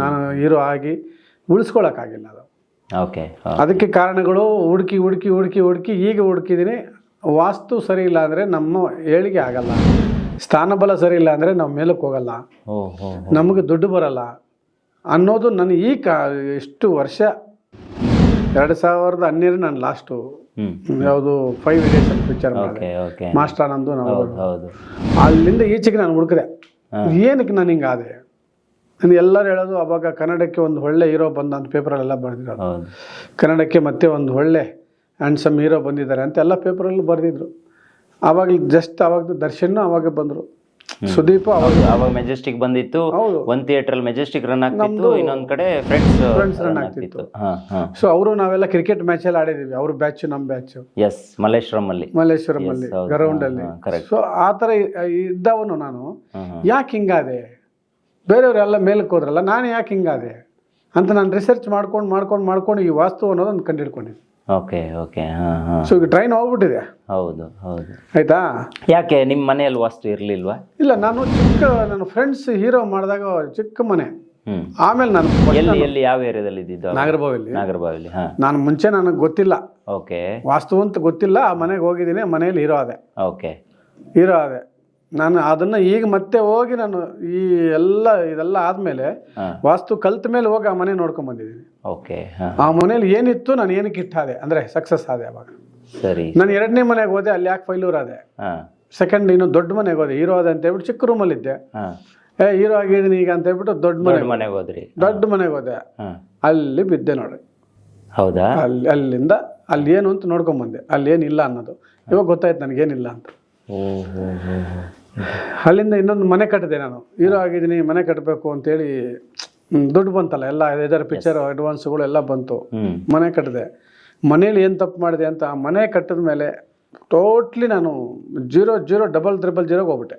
ನಾನು ಹೀರೋ ಆಗಿ ಉಳಿಸ್ಕೊಳಕ್ಕಾಗಿಲ್ಲ ಅದು. ಓಕೆ. ಅದಕ್ಕೆ ಕಾರಣಗಳು ಹುಡುಕಿ ಹುಡುಕಿ ಹುಡುಕಿ ಹುಡುಕಿ ಈಗ ಹುಡುಕಿದ್ದೀನಿ. ವಾಸ್ತು ಸರಿ ಇಲ್ಲ ಅಂದರೆ ನಮ್ಮ ಏಳಿಗೆ ಆಗಲ್ಲ, ಸ್ಥಾನಬಲ ಸರಿ ಇಲ್ಲ ಅಂದರೆ ನಾವು ಮೇಲಕ್ಕೆ ಹೋಗಲ್ಲ, ನಮಗೆ ದುಡ್ಡು ಬರಲ್ಲ ಅನ್ನೋದು ನಾನು ಎಷ್ಟು ವರ್ಷ 2012 ನಾನು ಲಾಸ್ಟು ಯಾವುದು 5 days ಅಂತ ಪಿಕ್ಚರ್ ಮಾಡಿದೆ, ಮಾಸ್ಟರ್ ಆನಂದು ನಾವು. ಅಲ್ಲಿಂದ ಈಚೆಗೆ ನಾನು ಹುಡುಕಿದೆ ಏನಕ್ಕೆ ನಾನು ಹಿಂಗಾದೆ. ನಾನು ಎಲ್ಲರೂ ಹೇಳೋದು ಅವಾಗ ಕನ್ನಡಕ್ಕೆ ಒಂದು ಒಳ್ಳೆ ಹೀರೋ ಬಂದ ಅಂತ ಪೇಪರಲ್ಲೆಲ್ಲ ಬರೆದಿರೋದು, ಕನ್ನಡಕ್ಕೆ ಮತ್ತೆ ಒಂದು ಒಳ್ಳೆ ಹ್ಯಾಂಡ್ಸಮ್ ಹೀರೋ ಬಂದಿದ್ದಾರೆ ಅಂತ ಎಲ್ಲ ಪೇಪರಲ್ಲೂ ಬರೆದಿದ್ರು. ಆವಾಗ ಅವಾಗ ದರ್ಶನ್ ಅವಾಗ ಬಂದರು, ಸುದೀಪ್ ಅವಾಗ ಮೆಜೆಸ್ಟಿಕ್ ಬಂದಿತ್ತು. ಹೌದು, ಒಂದು ಥಿಯೇಟರ್ ಮೆಜೆಸ್ಟಿಕ್ ರನ್ ಆಗ್ತಿತ್ತು, ಇನ್ನೊಂದ್ ಕಡೆ ಫ್ರೆಂಡ್ಸ್ ರನ್ ಆಗ್ತಿತ್ತು. ಸೊ ಅವರು ನಾವೆಲ್ಲ ಕ್ರಿಕೆಟ್ ಮ್ಯಾಚ್ ಎಲ್ಲ ಆಡಿದೀವಿ, ಅವ್ರ ಬ್ಯಾಚ್ ನಮ್ಮ ಬ್ಯಾಚ್. ಎಸ್, ಮಲ್ಲೇಶ್ವರಂ ಅಲ್ಲಿ ಗ್ರೌಂಡ್ ಅಲ್ಲಿ. ಸೊ ಆ ತರ ಇದ್ದವನು ನಾನು ಯಾಕೆ ಹಿಂಗಾದೆ, ಬೇರೆಯವರೆಲ್ಲ ಮೇಲಕ್ಕೆ ಹೋದ್ರಲ್ಲ ನಾನು ಯಾಕೆ ಹಿಂಗಾದೆ ಅಂತ ನಾನು ರಿಸರ್ಚ್ ಮಾಡ್ಕೊಂಡು ಈ ವಾಸ್ತು ಅನ್ನೋದನ್ನು ಕಂಡುಹಿಡ್ಕೊಂಡಿದ್ದೆ. ಓಕೆ. ಸೊ ಈಗ ಟ್ರೈನ್ ಹೋಗ್ಬಿಟ್ಟಿದೆ. ಹೌದು ಆಯ್ತಾ. ಯಾಕೆ ನಿಮ್ಮ ಮನೆಯಲ್ಲಿ ವಾಸ್ತು ಇರ್ಲಿಲ್ವಾ? ಇಲ್ಲ, ನನ್ನ ಫ್ರೆಂಡ್ಸ್ ಹೀರೋ ಮಾಡಿದಾಗ ಚಿಕ್ಕ ಮನೆ. ಆಮೇಲೆ ನಾನು ಎಲ್ಲಿ ಯಾವ ಏರಿಯಾದಲ್ಲಿ ಇದ್ದಿದ್ದು? ನಾಗರಬಾವಿಲಿ. ನಾನು ಮುಂಚೆ ನನಗೆ ಗೊತ್ತಿಲ್ಲ, ಓಕೆ, ವಾಸ್ತು ಅಂತ ಗೊತ್ತಿಲ್ಲ. ಆ ಮನೆಗೆ ಹೋಗಿದ್ದೀನಿ, ಮನೆಯಲ್ಲಿ ಹೀರೋ ಆದೆ ನಾನು. ಅದನ್ನ ಈಗ ಮತ್ತೆ ಹೋಗಿ ನಾನು ಇದೆಲ್ಲ ಆದ್ಮೇಲೆ ವಾಸ್ತು ಕಲ್ತ ಮೇಲೆ ಹೋಗಿ ಆ ಮನೆ ನೋಡ್ಕೊಂಡ್ ಬಂದಿದ್ದೀನಿ. ಆ ಮನೇಲಿ ಏನಿತ್ತು, ನಾನು ಏನಕ್ಕೆ ಇಟ್ಟಾದೆ ಅಂದ್ರೆ ಸಕ್ಸಸ್ ಆದೆ ಅವಾಗ. ಸರಿ. ನಾನು 2ನೇ ಮನೆಗೆ ಹೋದೆ, ಅಲ್ಲಿ ಯಾಕೆ ಫೈಲೂರ್ ಆದೆ. ಸೆಕೆಂಡ್ ಇನ್ನು ದೊಡ್ಡ ಮನೆಗೆ ಹೋದೆ, ಹೀರೋ ಆದೆ ಅಂತ ಹೇಳ್ಬಿಟ್ಟು ಚಿಕ್ಕ ರೂಮಲ್ಲಿ ಇದ್ದೆ. ಹೀರೋ ಆಗಿದ್ದೀನಿ ಈಗ ಅಂತ ಹೇಳ್ಬಿಟ್ಟು ದೊಡ್ಡ ಮನೆಗೆ ಹೋದೆ. ಅಲ್ಲಿ ಬಿದ್ದೆ ನೋಡಿ. ಹೌದಾ? ಅಲ್ಲಿಂದ ಅಲ್ಲಿ ಏನು ಅಂತ ನೋಡ್ಕೊಂಡ್ ಬಂದೆ, ಅಲ್ಲಿ ಏನಿಲ್ಲ ಅನ್ನೋದು ಇವಾಗ ಗೊತ್ತಾಯ್ತು ನನಗೇನಿಲ್ಲ ಅಂತ. ಅಲ್ಲಿಂದ ಇನ್ನೊಂದು ಮನೆ ಕಟ್ಟಿದೆ. ನಾನು ಹೀರೋ ಆಗಿದ್ದೀನಿ, ಮನೆ ಕಟ್ಟಬೇಕು ಅಂತೇಳಿ ದುಡ್ಡು ಬಂತಲ್ಲ, ಎಲ್ಲ ಇದರ ಪಿಕ್ಚರ್ ಅಡ್ವಾನ್ಸ್ಗಳು ಎಲ್ಲ ಬಂತು. ಮನೆ ಕಟ್ಟಿದೆ. ಮನೇಲಿ ಏನು ತಪ್ಪು ಮಾಡಿದೆ ಅಂತ, ಮನೆ ಕಟ್ಟಿದ ಮೇಲೆ ಟೋಟ್ಲಿ ನಾನು 0 0 0 0 0 ಹೋಗ್ಬಿಟ್ಟೆ.